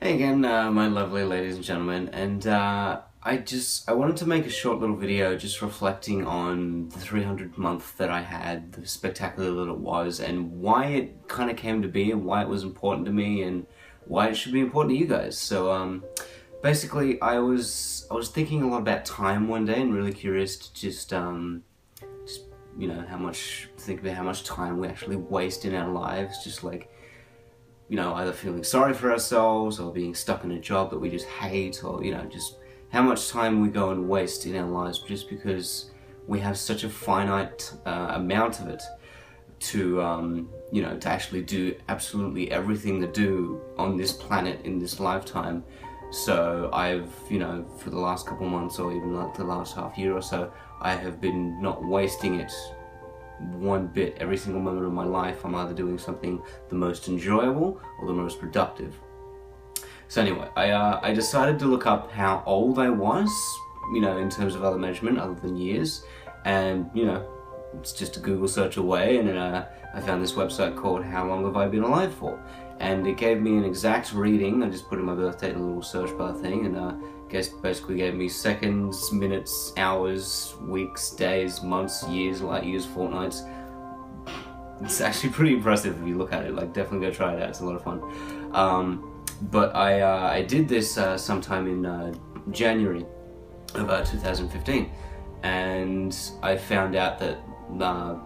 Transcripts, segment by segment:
Hey again, my lovely ladies and gentlemen, and I wanted to make a short little video just reflecting on the 300th month that I had, the spectacular that it was, and why it kind of came to be, and why it was important to me, and why it should be important to you guys. So basically, I was thinking a lot about time one day, and really curious to just think about how much time we actually waste in our lives, just like, either feeling sorry for ourselves or being stuck in a job that we just hate, or, just how much time we go and waste in our lives just because we have such a finite amount of it to, to actually do absolutely everything to do on this planet in this lifetime. So I've, for the last couple months or even like the last half year or so, I have been not wasting it one bit. Every single moment of my life I'm either doing something the most enjoyable or the most productive. So anyway, I decided to look up how old I was, in terms of other measurement other than years, and it's just a Google search away, and I found this website called How Long Have I Been Alive For? And it gave me an exact reading. I just put in my birthday in a little search bar thing, and basically gave me seconds, minutes, hours, weeks, days, months, years, light years, fortnights. It's actually pretty impressive if you look at it. Like, definitely go try it out. It's a lot of fun. But I did this sometime in January of 2015, and I found out that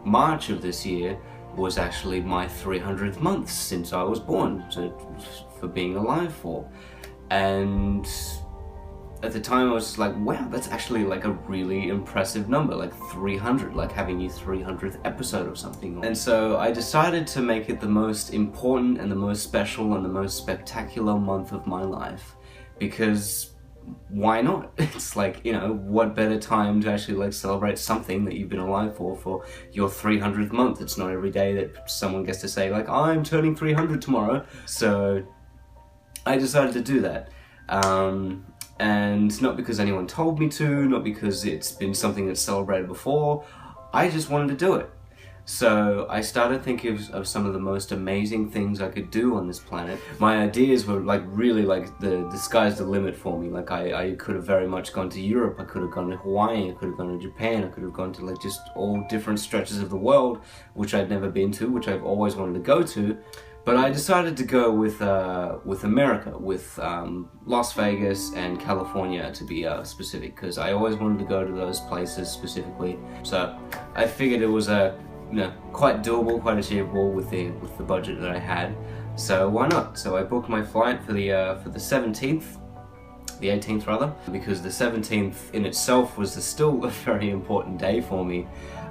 March of this year was actually my 300th month since I was born for being alive for. And at the time I was just like, wow, that's actually like a really impressive number, like 300, like having your 300th episode or something. And so I decided to make it the most important and the most special and the most spectacular month of my life, because why not? It's like, what better time to actually like celebrate something that you've been alive for your 300th month. It's not every day that someone gets to say like, I'm turning 300 tomorrow. So I decided to do that. And not because anyone told me to, not because it's been something that's celebrated before. I just wanted to do it. So I started thinking of some of the most amazing things I could do on this planet. My ideas were like really like the sky's the limit for me. Like I could have very much gone to Europe, I could have gone to Hawaii, I could have gone to Japan, I could have gone to like just all different stretches of the world, which I'd never been to, which I've always wanted to go to. But I decided to go with America, with Las Vegas and California to be specific, because I always wanted to go to those places specifically. So I figured it was quite doable, quite achievable with the budget that I had. So why not? So I booked my flight for the 17th, the 18th rather, because the 17th in itself was still a very important day for me.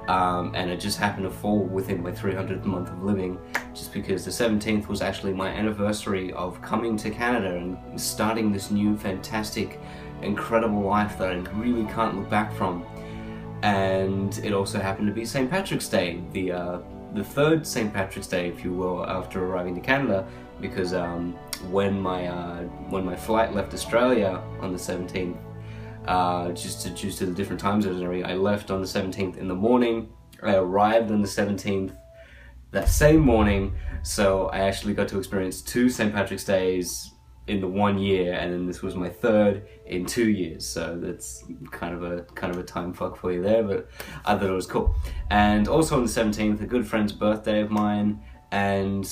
And it just happened to fall within my 300th month of living, just because the 17th was actually my anniversary of coming to Canada and starting this new fantastic, incredible life that I really can't look back from. And it also happened to be St. Patrick's Day, the third St. Patrick's Day, if you will, after arriving to Canada, because when my flight left Australia on the 17th, due to the different time zones and everything, I left on the 17th in the morning. I arrived on the 17th that same morning, so I actually got to experience two St. Patrick's Days in the 1 year, and then this was my third in 2 years. So that's kind of a time fuck for you there, but I thought it was cool. And also on the 17th, a good friend's birthday of mine, and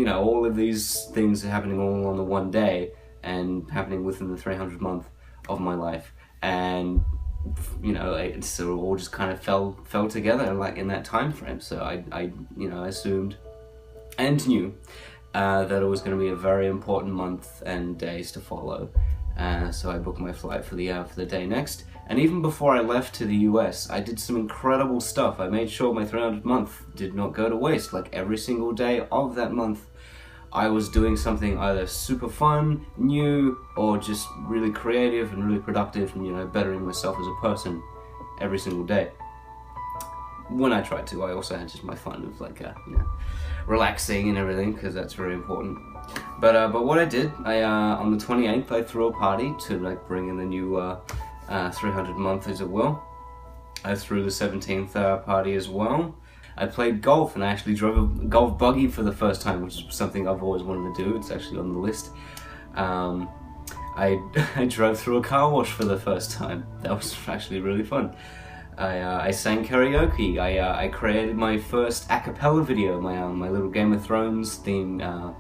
all of these things are happening all on the one day and happening within the 300th month of my life, and it sort of all just kind of fell together like in that time frame. So I assumed and knew that it was going to be a very important month and days to follow. So I booked my flight for the day next, and even before I left to the US, I did some incredible stuff. I made sure my 300th month did not go to waste. Like every single day of that month, I was doing something either super fun, new, or just really creative and really productive, and bettering myself as a person every single day. When I tried to, I also had just my fun of like relaxing and everything, because that's very important. But what I did, on the 28th, I threw a party to like bring in the new 300 month, as it will. I threw the 17th party as well. I played golf, and I actually drove a golf buggy for the first time, which is something I've always wanted to do. It's actually on the list. Um, I drove through a car wash for the first time. That was actually really fun. I sang karaoke. I created my first a cappella video, my little Game of Thrones theme a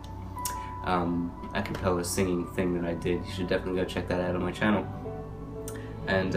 cappella singing thing that I did. You should definitely go check that out on my channel. And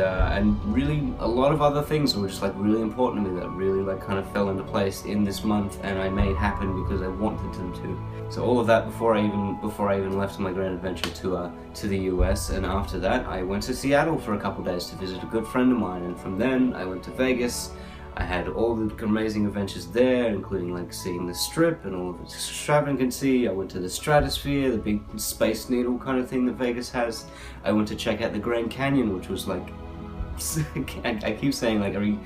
really a lot of other things were just like really important to me that really like kind of fell into place in this month, and I made happen because I wanted them to. So all of that before I even left on my grand adventure to the US, and after that I went to Seattle for a couple days to visit a good friend of mine, and from then I went to Vegas. I had all the amazing adventures there, including like seeing the Strip and all of its extravagancy. I went to the Stratosphere, the big Space Needle kind of thing that Vegas has. I went to check out the Grand Canyon, which was like, I keep saying like every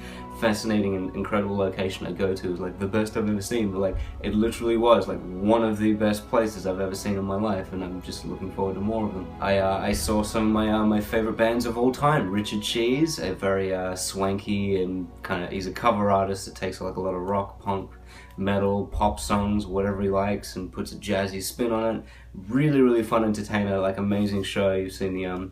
fascinating and incredible location I go to is like the best I've ever seen, but like it literally was like one of the best places I've ever seen in my life, and I'm just looking forward to more of them. I saw some of my favorite bands of all time. Richard Cheese, a very swanky and kind of, he's a cover artist that takes like a lot of rock, punk, metal, pop songs, whatever he likes, and puts a jazzy spin on it. Really fun entertainer, like amazing show. You've seen the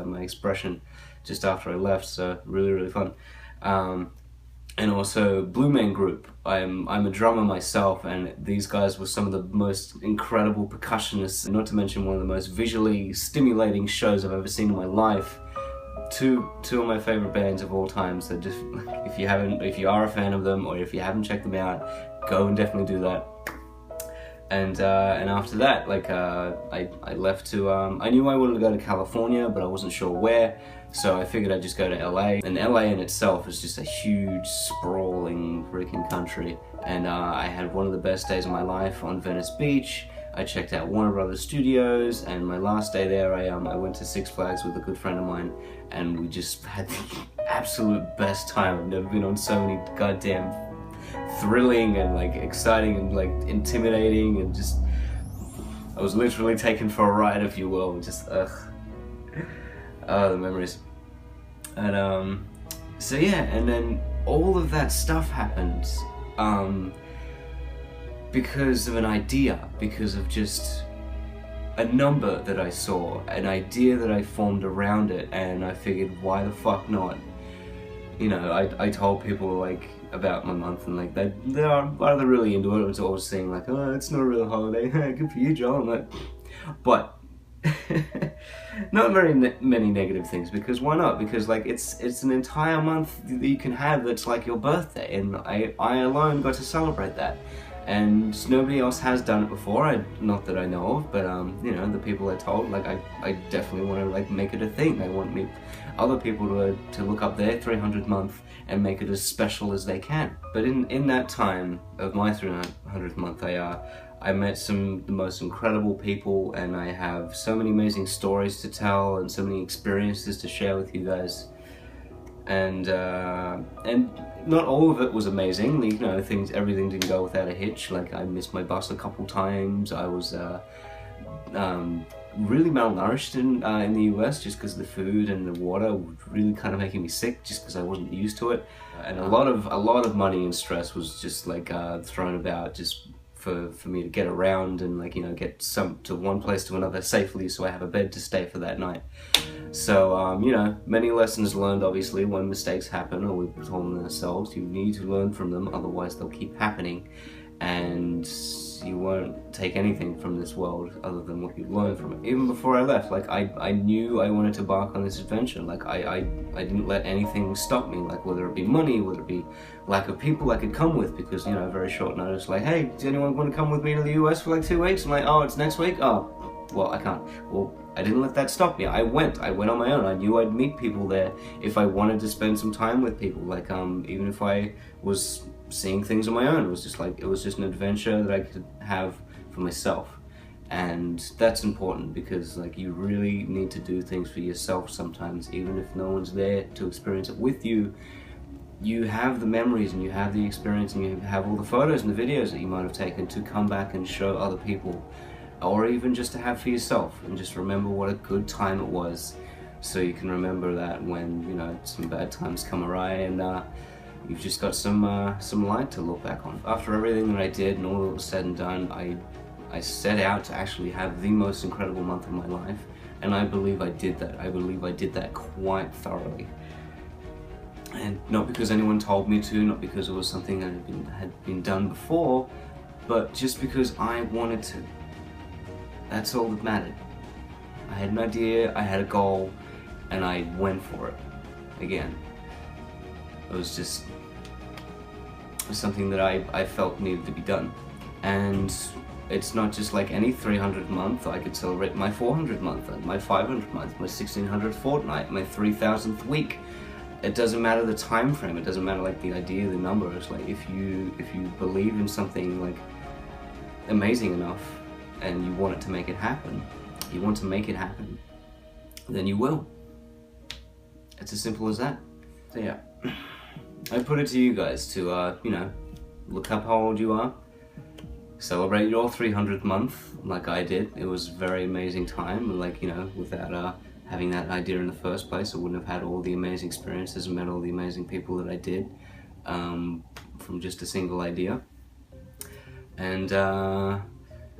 my expression just after I left, so really fun. And also Blue Man Group. I'm a drummer myself, and these guys were some of the most incredible percussionists, not to mention one of the most visually stimulating shows I've ever seen in my life. Two of my favorite bands of all time, so just if you are a fan of them, or if you haven't checked them out, go and definitely do that. And after that, like I left to I knew I wanted to go to California, but I wasn't sure where, so I figured I'd just go to LA. And LA in itself is just a huge, sprawling freaking country, and I had one of the best days of my life on Venice Beach. I checked out Warner Brothers Studios, and my last day there I went to Six Flags with a good friend of mine, and we just had the absolute best time. I've never been on so many goddamn thrilling and like exciting and like intimidating, and just I was literally taken for a ride, if you will. Just the memories. And so yeah, and then all of that stuff happened because of an idea, because of just a number that I saw, an idea that I formed around it, and I figured, why the fuck not? You know, I told people like about my month, and like they're either really into it, or was always saying like, oh, it's not a real holiday. Good for you, Joel. I'm like, but not very many negative things, because why not? Because like it's an entire month that you can have that's like your birthday, and I alone got to celebrate that, and nobody else has done it before. Not that I know of, but you know, the people I told, like I definitely want to like make it a thing. I want other people to look up their 300th month and make it as special as they can. But in that time of my 300th month, I met some of the most incredible people, and I have so many amazing stories to tell and so many experiences to share with you guys. And not all of it was amazing. You know, everything didn't go without a hitch. Like I missed my bus a couple times. I was really malnourished in the US, just because the food and the water were really kind of making me sick, just because I wasn't used to it. And a lot of money and stress was just like thrown about just for me to get around and like, you know, get to one place to another safely, so I have a bed to stay for that night. So you know, many lessons learned. Obviously, when mistakes happen, or we told them ourselves, you need to learn from them, otherwise they'll keep happening, and you won't take anything from this world other than what you learn from it. Even before I left, like I knew I wanted to embark on this adventure. Like I didn't let anything stop me, like whether it be money, whether it be lack of people I could come with, because, you know, very short notice, like, hey, does anyone want to come with me to the US for like 2 weeks? I'm like, oh, it's next week? Oh, well, I can't. Well, I didn't let that stop me. I went on my own. I knew I'd meet people there if I wanted to spend some time with people. Like, even if I was seeing things on my own, it was just an adventure that I could have for myself. And that's important, because like you really need to do things for yourself sometimes, even if no one's there to experience it with you. You have the memories, and you have the experience, and you have all the photos and the videos that you might have taken to come back and show other people, or even just to have for yourself, and just remember what a good time it was, so you can remember that when, you know, some bad times come awry, and you've just got some light to look back on. After everything that I did and all that was said and done, I set out to actually have the most incredible month of my life, and I believe I did that. I believe I did that quite thoroughly. And not because anyone told me to, not because it was something that had been done before, but just because I wanted to. That's all that mattered. I had an idea, I had a goal, and I went for it. Again, it was just something that I felt needed to be done. And it's not just like any 300th month. I could celebrate my 400th month, my 500th month, my 1600th fortnight, my 3000th week. It doesn't matter the time frame. It doesn't matter like the idea, the number. It's like if you believe in something like amazing enough and you want it to make it happen, you want to make it happen, then you will. It's as simple as that. So yeah, I put it to you guys to you know, look up how old you are. Celebrate your 300th month like I did. It was a very amazing time. Like, you know, without having that idea in the first place, I wouldn't have had all the amazing experiences and met all the amazing people that I did from just a single idea. And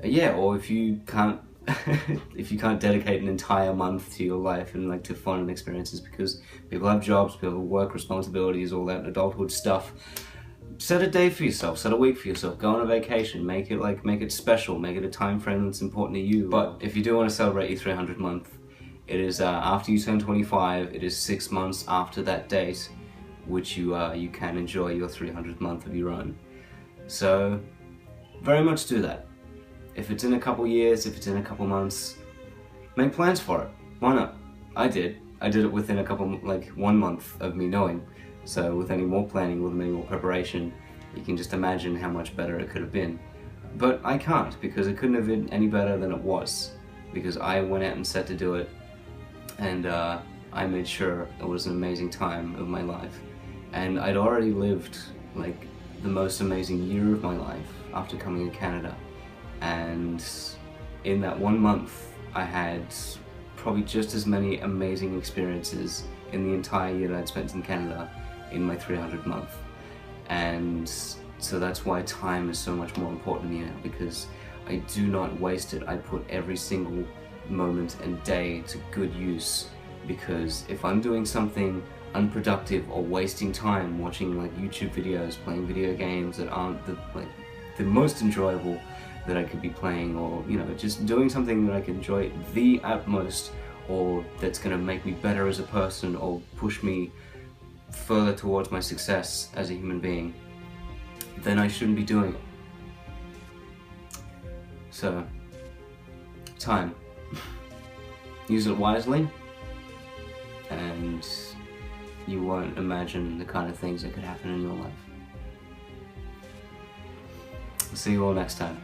yeah, or if you can't if you can't dedicate an entire month to your life and like to fun and experiences, because people have jobs, people have work responsibilities, all that adulthood stuff. Set a day for yourself, set a week for yourself, go on a vacation, make it special, make it a time frame that's important to you. But if you do want to celebrate your 300th month, it is after you turn 25, it is 6 months after that date, which you can enjoy your 300th month of your own. So, very much do that. If it's in a couple years, if it's in a couple months, make plans for it. Why not? I did it within a couple, like 1 month of me knowing. So with any more planning, with any more preparation, you can just imagine how much better it could have been. But I can't, because it couldn't have been any better than it was. Because I went out and set to do it, and I made sure it was an amazing time of my life. And I'd already lived like the most amazing year of my life after coming to Canada. And in that 1 month, I had probably just as many amazing experiences in the entire year that I'd spent in Canada in my 300th month. And so that's why time is so much more important to me now, because I do not waste it. I put every single moment and day to good use, because if I'm doing something unproductive or wasting time watching like YouTube videos, playing video games that aren't the most enjoyable that I could be playing, or you know, just doing something that I can enjoy the utmost, or that's going to make me better as a person or push me further towards my success as a human being, then I shouldn't be doing it. So, time. Use it wisely, and you won't imagine the kind of things that could happen in your life. See you all next time.